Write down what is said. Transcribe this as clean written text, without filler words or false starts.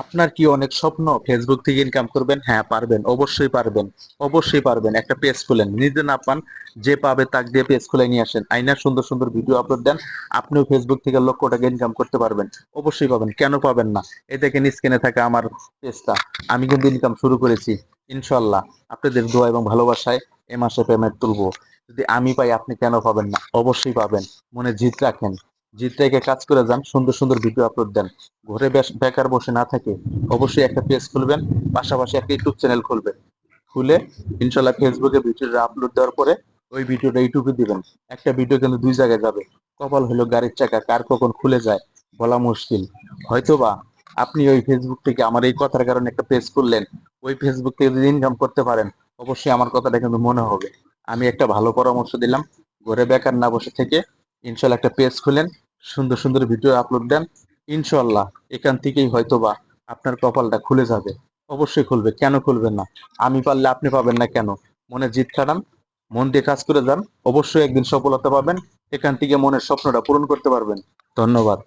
আপনার কি অনেক স্বপ্ন ফেসবুক থেকে ইনকাম করবেন? হ্যাঁ পারবেন, অবশ্যই পারবেন। অবশ্যই পারবেন। একটা পেজ খুলেন, নিজে না পান যে পাবে তাকে দিয়ে পেজ খুলে নিয়ে আসেন, আইনার সুন্দর সুন্দর ভিডিও আপলোড দেন, আপনিও ফেসবুক থেকে লক্ষ টাকা ইনকাম করতে পারবেন। অবশ্যই পাবেন, কেন পাবেন না? এই দেখেন স্ক্রিনে থাকে আমার পেজটা, আমি কিন্তু ইনকাম শুরু করেছি ইনশাল্লাহ। আপনাদের দোয়া এবং ভালোবাসায় এ মাসে পেমেন্ট তুলবো। যদি আমি পাই আপনি কেন পাবেন না? অবশ্যই পাবেন। মনে জিত রাখেন, জিত রেখে কাজ করে যান, সুন্দর সুন্দর ভিডিও আপলোড দেন। ঘরে বেকার বসে না থাকে অবশ্যই একটা পেজ খুলবেন, পাশাপাশি একটা ইউটিউব চ্যানেল খুলবেন। খুলে ইনশাল্লাহ ফেসবুকে ভিডিওটা আপলোড দেওয়ার পরে ওই ভিডিওটা ইউটিউবে দিবেন। একটা ভিডিও কিন্তু দুই জায়গায় যাবে। কপাল হলো গাড়ির চাকা, কার কখন খুলে যায় বলা মুশকিল। হয়তোবা আপনি ওই ফেসবুক থেকে আমার এই কথার কারণে একটা পেজ খুললেন, ওই ফেসবুক থেকে যদি ইনকাম করতে পারেন, অবশ্যই আমার কথাটা কিন্তু মনে হবে। আমি একটা ভালো পরামর্শ দিলাম। ঘরে বেকার না বসে থেকে ইনশাল্লাহ একটা পেজ খুলেন, সুন্দর সুন্দর ভিডিও আপলোড দেন। ইনশাল্লাহ এখান থেকেই হয়তোবা আপনার কপালটা খুলে যাবে। অবশ্যই খুলবে, কেন খুলবে না? আমি পারলে আপনি পাবেন না কেন? মনে জিদ খাটান, মন দিয়ে কাজ করে যান, অবশ্যই একদিন সফলতা পাবেন। এখান থেকে মনের স্বপ্নটা পূরণ করতে পারবেন। ধন্যবাদ।